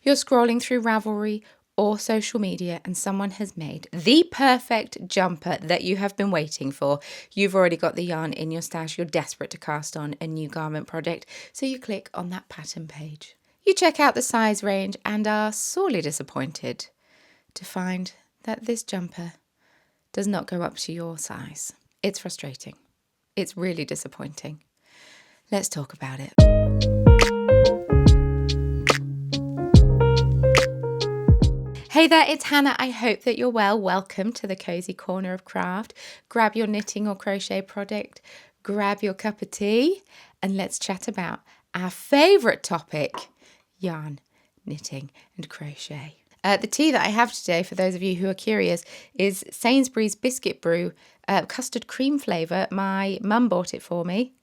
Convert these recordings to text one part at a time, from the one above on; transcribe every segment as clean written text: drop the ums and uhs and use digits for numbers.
You're scrolling through Ravelry or social media and someone has made the perfect jumper that you have been waiting for. You've already got the yarn in your stash. You're desperate to cast on a new garment project. So you click on that pattern page. You check out the size range and are sorely disappointed to find that this jumper does not go up to your size. It's frustrating. It's really disappointing. Let's talk about it. Hey there, it's Hannah. I hope that you're well. Welcome to the Cozy Corner of Craft. Grab your knitting or crochet project, grab your cup of tea, and let's chat about our favourite topic, yarn, knitting and crochet. The tea that I have today, for those of you who are curious, is Sainsbury's Biscuit Brew custard cream flavour. My mum bought it for me.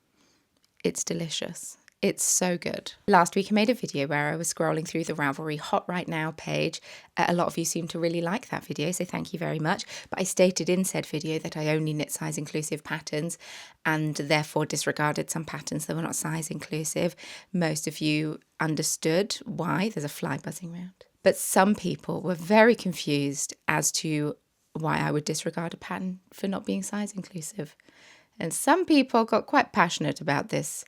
It's delicious. It's so good. Last week I made a video where I was scrolling through the Ravelry Hot Right Now page. A lot of you seem to really like that video, so thank you very much. But I stated in said video that I only knit size inclusive patterns and therefore disregarded some patterns that were not size inclusive. Most of you understood why. There's a fly buzzing around. But some people were very confused as to why I would disregard a pattern for not being size inclusive. And some people got quite passionate about this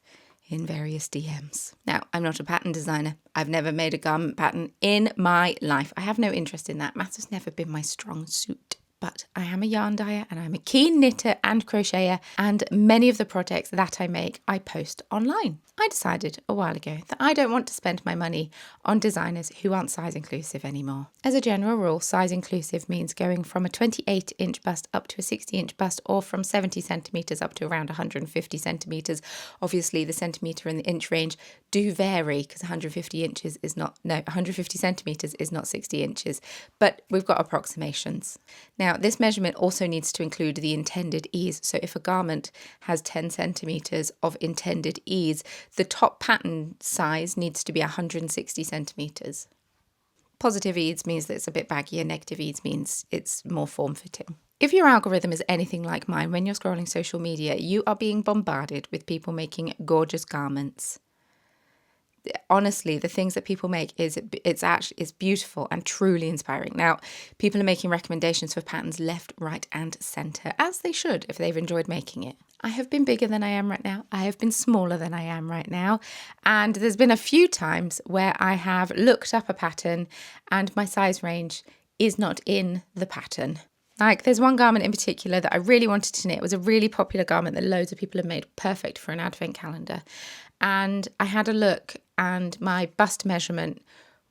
in various DMs. Now, I'm not a pattern designer. I've never made a garment pattern in my life. I have no interest in that. Maths has never been my strong suit. But I am a yarn dyer and I'm a keen knitter and crocheter, and many of the projects that I make, I post online. I decided a while ago that I don't want to spend my money on designers who aren't size inclusive anymore. As a general rule, size inclusive means going from a 28-inch bust up to a 60-inch bust, or from 70 centimetres up to around 150 centimetres. Obviously, the centimetre and the inch range do vary because 150 centimetres is not 60 inches, but we've got approximations. Now, this measurement also needs to include the intended ease. So if a garment has 10 centimetres of intended ease, the top pattern size needs to be 160 centimetres. Positive ease means that it's a bit baggier, negative ease means it's more form-fitting. If your algorithm is anything like mine, when you're scrolling social media, you are being bombarded with people making gorgeous garments. Honestly, the things that people make it's beautiful and truly inspiring. Now, people are making recommendations for patterns left, right and centre, as they should if they've enjoyed making it. I have been bigger than I am right now. I have been smaller than I am right now. And there's been a few times where I have looked up a pattern and my size range is not in the pattern. Like, there's one garment in particular that I really wanted to knit. It was a really popular garment that loads of people have made, perfect for an advent calendar. And I had a look and my bust measurement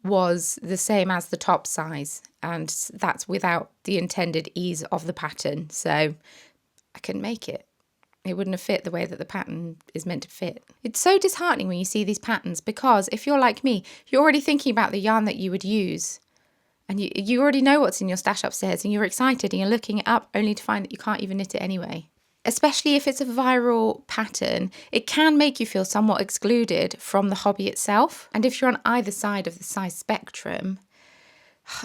was the same as the top size, and that's without the intended ease of the pattern. So I couldn't make it. It wouldn't have fit the way that the pattern is meant to fit. It's so disheartening when you see these patterns, because if you're like me, you're already thinking about the yarn that you would use. And you already know what's in your stash upstairs and you're excited and you're looking it up only to find that you can't even knit it anyway. Especially if it's a viral pattern, it can make you feel somewhat excluded from the hobby itself. And if you're on either side of the size spectrum,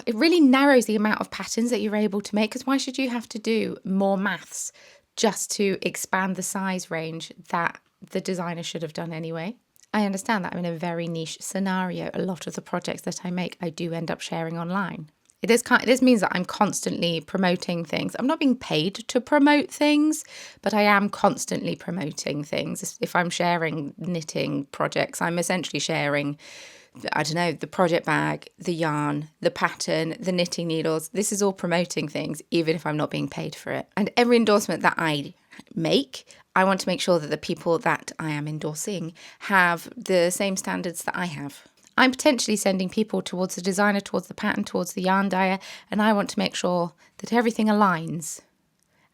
it really narrows the amount of patterns that you're able to make, because why should you have to do more maths just to expand the size range that the designer should have done anyway? I understand that I'm in a very niche scenario. A lot of the projects that I make, I do end up sharing online. This means that I'm constantly promoting things. I'm not being paid to promote things, but I am constantly promoting things. If I'm sharing knitting projects, I'm essentially sharing, I don't know, the project bag, the yarn, the pattern, the knitting needles. This is all promoting things, even if I'm not being paid for it. And every endorsement that I make, I want to make sure that the people that I am endorsing have the same standards that I have. I'm potentially sending people towards the designer, towards the pattern, towards the yarn dyer, and I want to make sure that everything aligns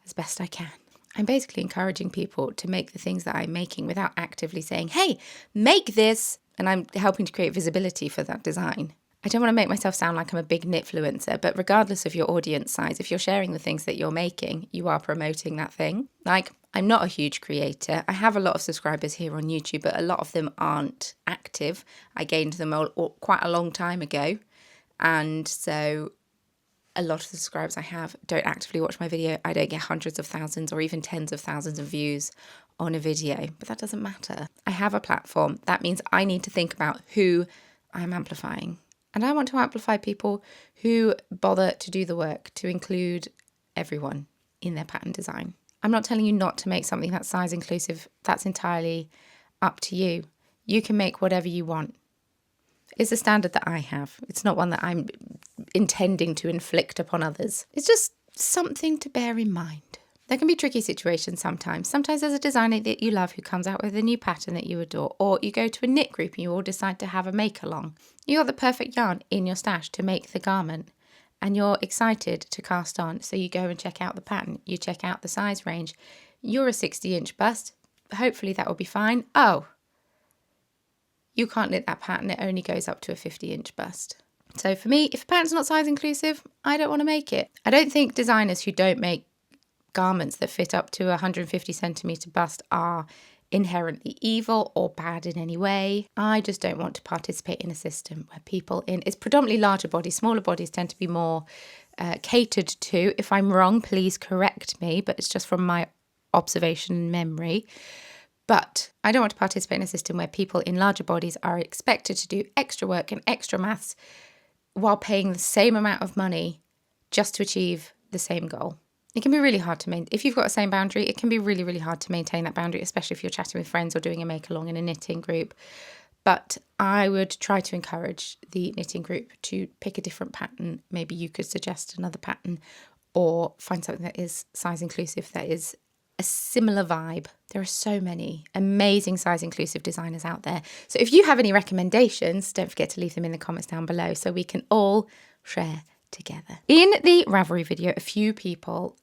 as best I can. I'm basically encouraging people to make the things that I'm making without actively saying, hey, make this, and I'm helping to create visibility for that design. I don't want to make myself sound like I'm a big knitfluencer, but regardless of your audience size, if you're sharing the things that you're making, you are promoting that thing. Like, I'm not a huge creator. I have a lot of subscribers here on YouTube, but a lot of them aren't active. I gained them quite a long time ago. And so a lot of the subscribers I have don't actively watch my video. I don't get hundreds of thousands or even tens of thousands of views on a video, but that doesn't matter. I have a platform. That means I need to think about who I'm amplifying. And I want to amplify people who bother to do the work to include everyone in their pattern design. I'm not telling you not to make something that's size inclusive. That's entirely up to you. You can make whatever you want. It's a standard that I have. It's not one that I'm intending to inflict upon others. It's just something to bear in mind. There can be tricky situations sometimes. Sometimes there's a designer that you love who comes out with a new pattern that you adore, or you go to a knit group and you all decide to have a make along. You got the perfect yarn in your stash to make the garment and you're excited to cast on. So you go and check out the pattern. You check out the size range. You're a 60-inch bust. Hopefully that will be fine. Oh, you can't knit that pattern. It only goes up to a 50-inch bust. So for me, if a pattern's not size inclusive, I don't want to make it. I don't think designers who don't make garments that fit up to a 150 centimetre bust are inherently evil or bad in any way. I just don't want to participate in a system where people it's predominantly larger bodies. Smaller bodies tend to be more catered to. If I'm wrong, please correct me, but it's just from my observation and memory. But I don't want to participate in a system where people in larger bodies are expected to do extra work and extra maths while paying the same amount of money just to achieve the same goal. It can be really hard to maintain. If you've got the same boundary, it can be really, really hard to maintain that boundary, especially if you're chatting with friends or doing a make-along in a knitting group. But I would try to encourage the knitting group to pick a different pattern. Maybe you could suggest another pattern or find something that is size inclusive, that is a similar vibe. There are so many amazing size inclusive designers out there. So if you have any recommendations, don't forget to leave them in the comments down below so we can all share together. In the Ravelry video, a few people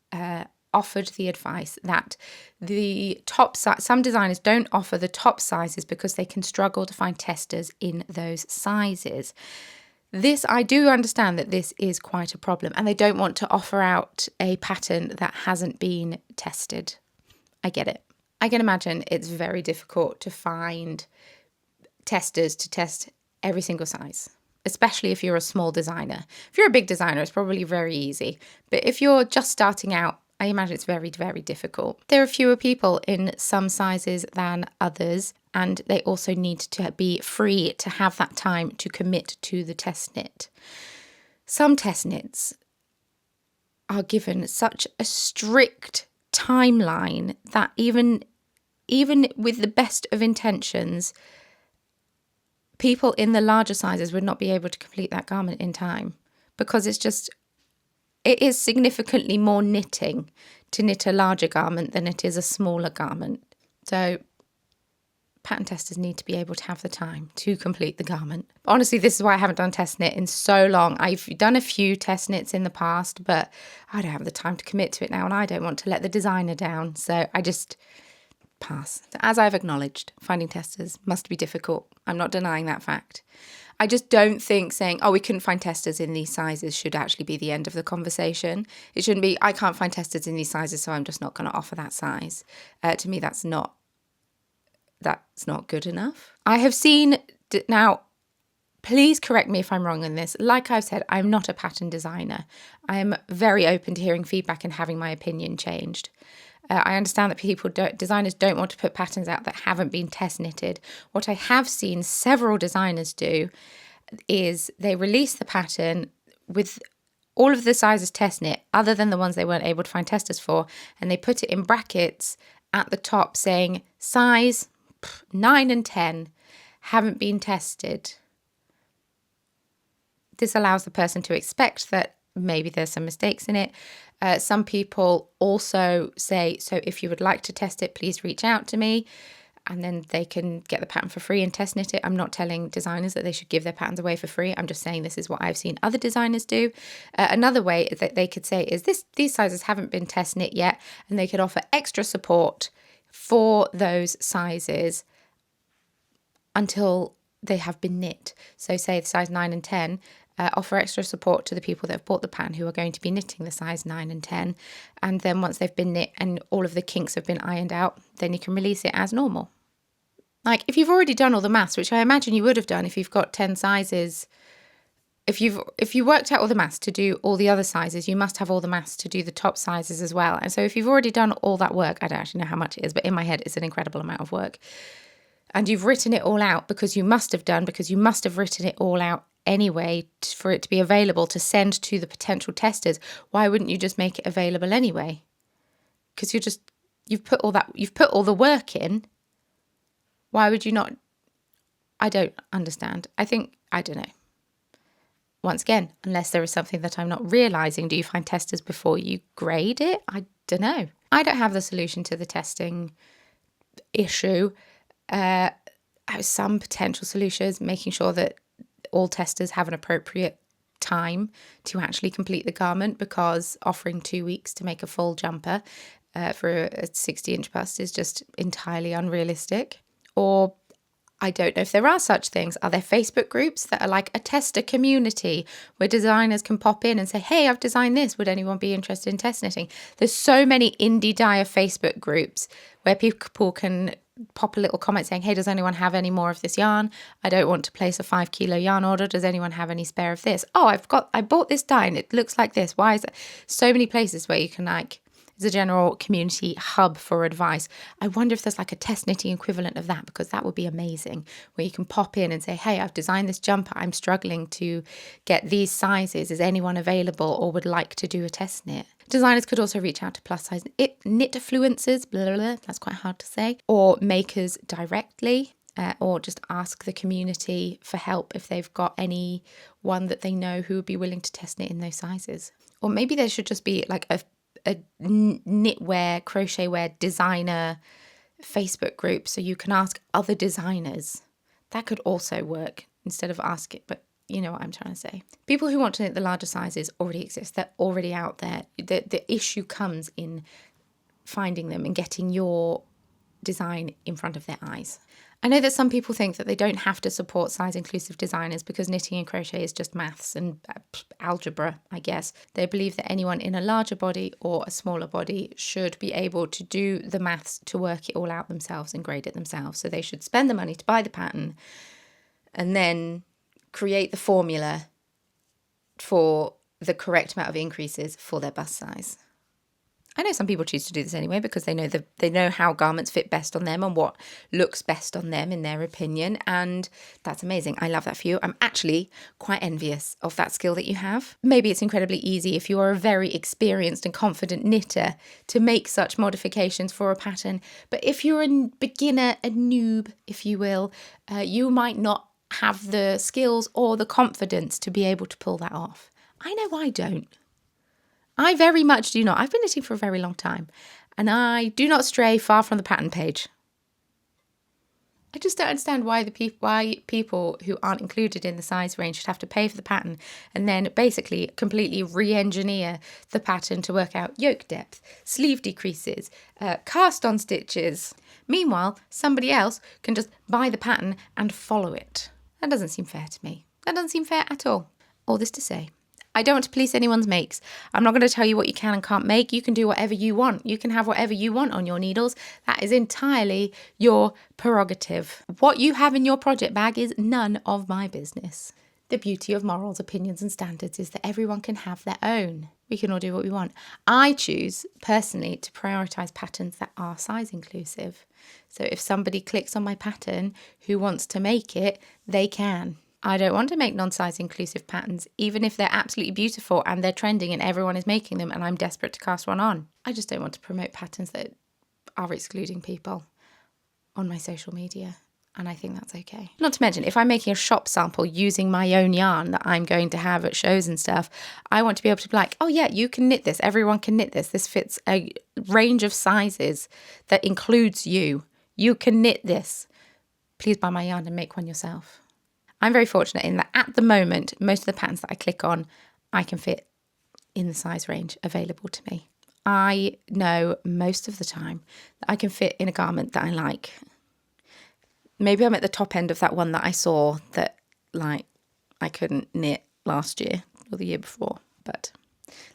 offered the advice that the top size, some designers don't offer the top sizes because they can struggle to find testers in those sizes. This, I do understand that this is quite a problem, and they don't want to offer out a pattern that hasn't been tested. I get it. I can imagine it's very difficult to find testers to test every single size, especially if you're a small designer. If you're a big designer, it's probably very easy. But if you're just starting out, I imagine it's very, very difficult. There are fewer people in some sizes than others, and they also need to be free to have that time to commit to the test knit. Some test knits are given such a strict timeline that even with the best of intentions, people in the larger sizes would not be able to complete that garment in time, because it is significantly more knitting to knit a larger garment than it is a smaller garment. So pattern testers need to be able to have the time to complete the garment. Honestly, this is why I haven't done test knit in so long. I've done a few test knits in the past, but I don't have the time to commit to it now, and I don't want to let the designer down. So I just pass. As I've acknowledged, finding testers must be difficult. I'm not denying that fact. I just don't think saying, oh, we couldn't find testers in these sizes should actually be the end of the conversation. It shouldn't be, I can't find testers in these sizes, so I'm just not going to offer that size. To me, that's not good enough. I have seen, now, please correct me if I'm wrong in this. Like I've said, I'm not a pattern designer. I am very open to hearing feedback and having my opinion changed. I understand that designers don't want to put patterns out that haven't been test knitted. What I have seen several designers do is they release the pattern with all of the sizes test knit, other than the ones they weren't able to find testers for, and they put it in brackets at the top saying size 9 and 10 haven't been tested. This allows the person to expect that maybe there's some mistakes in it. Some people also say, so if you would like to test it, please reach out to me, and then they can get the pattern for free and test knit it. I'm not telling designers that they should give their patterns away for free. I'm just saying this is what I've seen other designers do. Another way that they could say is these sizes haven't been test knit yet, and they could offer extra support for those sizes until they have been knit. So say the size 9 and 10, offer extra support to the people that have bought the pattern who are going to be knitting the size 9 and 10. And then once they've been knit and all of the kinks have been ironed out, then you can release it as normal. Like if you've already done all the maths, which I imagine you would have done if you've got 10 sizes, if you worked out all the maths to do all the other sizes, you must have all the maths to do the top sizes as well. And so if you've already done all that work, I don't actually know how much it is, but in my head it's an incredible amount of work. And you've written it all out because you must have written it all out anyway for it to be available to send to the potential testers, why wouldn't you just make it available anyway? Because you've put all the work in. Why would you not? I don't understand. I don't know. Once again, unless there is something that I'm not realizing, do you find testers before you grade it? I don't know. I don't have the solution to the testing issue. Some potential solutions, making sure that all testers have an appropriate time to actually complete the garment, because offering 2 weeks to make a full jumper for a 60-inch bust is just entirely unrealistic. Or I don't know if there are such things. Are there Facebook groups that are like a tester community where designers can pop in and say, hey, I've designed this. Would anyone be interested in test knitting? There's so many indie dyer Facebook groups where people can pop a little comment saying, hey, does anyone have any more of this yarn? I don't want to place a 5 kilo yarn order. Does anyone have any spare of this? Oh, I bought this dye and it looks like this. Why is it? So many places where you can it's a general community hub for advice. I wonder if there's like a test knitting equivalent of that, because that would be amazing, where you can pop in and say, hey, I've designed this jumper. I'm struggling to get these sizes. Is anyone available or would like to do a test knit? Designers could also reach out to plus size knit-fluencers, blah, blah, blah, that's quite hard to say, or makers directly, or just ask the community for help if they've got anyone that they know who would be willing to test knit in those sizes. Or maybe there should just be like a knitwear, crochetwear designer Facebook group, so you can ask other designers. That could also work instead of asking, but you know what I'm trying to say. People who want to knit the larger sizes already exist. They're already out there. The issue comes in finding them and getting your design in front of their eyes. I know that some people think that they don't have to support size inclusive designers because knitting and crochet is just maths and algebra, I guess. They believe that anyone in a larger body or a smaller body should be able to do the maths to work it all out themselves and grade it themselves. So they should spend the money to buy the pattern and then create the formula for the correct amount of increases for their bust size. I know some people choose to do this anyway because they know how garments fit best on them and what looks best on them in their opinion, and that's amazing. I love that for you. I'm actually quite envious of that skill that you have. Maybe it's incredibly easy if you are a very experienced and confident knitter to make such modifications for a pattern, but if you're a beginner, a noob, if you will, you might not have the skills or the confidence to be able to pull that off. I know I don't. I very much do not. I've been knitting for a very long time and I do not stray far from the pattern page. I just don't understand why people who aren't included in the size range should have to pay for the pattern and then basically completely re-engineer the pattern to work out yoke depth, sleeve decreases, cast on stitches. Meanwhile, somebody else can just buy the pattern and follow it. That doesn't seem fair to me. That doesn't seem fair at all. All this to say, I don't want to police anyone's makes. I'm not going to tell you what you can and can't make. You can do whatever you want. You can have whatever you want on your needles. That is entirely your prerogative. What you have in your project bag is none of my business. The beauty of morals, opinions and standards is that everyone can have their own. We can all do what we want. I choose personally to prioritise patterns that are size inclusive. So if somebody clicks on my pattern who wants to make it, they can. I don't want to make non-size inclusive patterns, even if they're absolutely beautiful and they're trending and everyone is making them and I'm desperate to cast one on. I just don't want to promote patterns that are excluding people on my social media. And I think that's okay. Not to mention, if I'm making a shop sample using my own yarn that I'm going to have at shows and stuff, I want to be able to be like, oh yeah, you can knit this. Everyone can knit this. This fits a range of sizes that includes you. You can knit this. Please buy my yarn and make one yourself. I'm very fortunate in that at the moment, most of the patterns that I click on, I can fit in the size range available to me. I know most of the time that I can fit in a garment that I like. Maybe I'm at the top end of that one that I saw that like I couldn't knit last year or the year before. But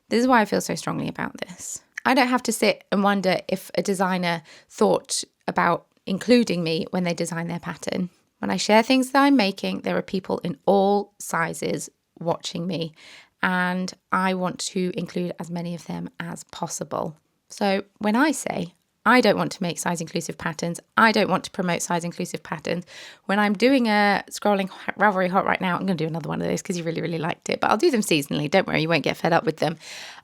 this is why I feel so strongly about this. I don't have to sit and wonder if a designer thought about including me when they design their pattern. When I share things that I'm making, there are people in all sizes watching me, and I want to include as many of them as possible. So when I say I don't want to make size inclusive patterns. I don't want to promote size inclusive patterns. When I'm doing a scrolling Ravelry Hot right now, I'm going to do another one of those because you really, really liked it, but I'll do them seasonally. Don't worry, you won't get fed up with them.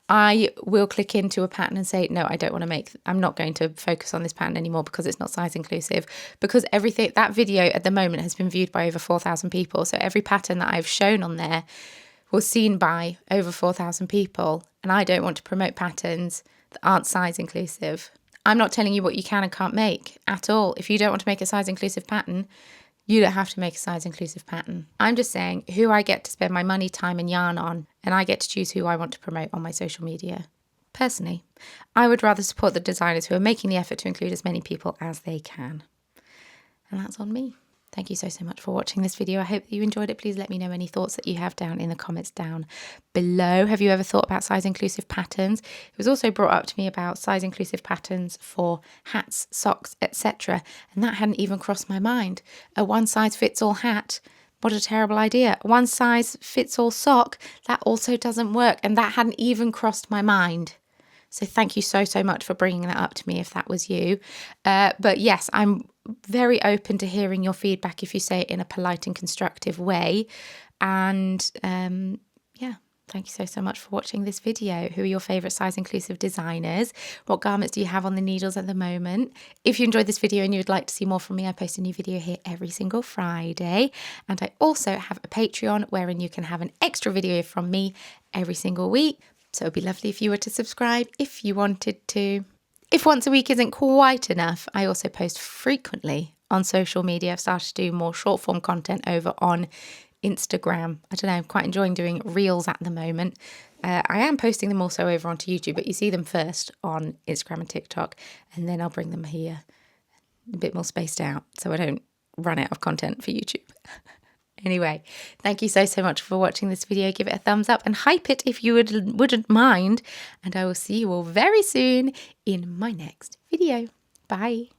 I will click into a pattern and say, no, I'm not going to focus on this pattern anymore because it's not size inclusive, because everything, that video at the moment has been viewed by over 4,000 people. So every pattern that I've shown on there was seen by over 4,000 people. And I don't want to promote patterns that aren't size inclusive. I'm not telling you what you can and can't make at all. If you don't want to make a size inclusive pattern, you don't have to make a size inclusive pattern. I'm just saying who I get to spend my money, time and yarn on, and I get to choose who I want to promote on my social media. Personally, I would rather support the designers who are making the effort to include as many people as they can. And that's on me. Thank you so much for watching this video. I hope that you enjoyed it. Please let me know any thoughts that you have down in the comments down below. Have you ever thought about size inclusive patterns? It was also brought up to me about size inclusive patterns for hats, socks, etc. And that hadn't even crossed my mind. A one size fits all hat, what a terrible idea. A one size fits all sock, that also doesn't work. And that hadn't even crossed my mind. So thank you so much for bringing that up to me if that was you. But yes, I'm very open to hearing your feedback if you say it in a polite and constructive way. And yeah, thank you so much for watching this video. Who are your favourite size inclusive designers? What garments do you have on the needles at the moment? If you enjoyed this video and you would like to see more from me, I post a new video here every single Friday. And I also have a Patreon wherein you can have an extra video from me every single week. So it'd be lovely if you were to subscribe if you wanted to. If once a week isn't quite enough, I also post frequently on social media. I've started to do more short form content over on Instagram. I don't know, I'm quite enjoying doing reels at the moment. I am posting them also over onto YouTube, but you see them first on Instagram and TikTok, and then I'll bring them here a bit more spaced out so I don't run out of content for YouTube. Anyway, thank you so much for watching this video. Give it a thumbs up and hype it if you wouldn't mind. And I will see you all very soon in my next video. Bye.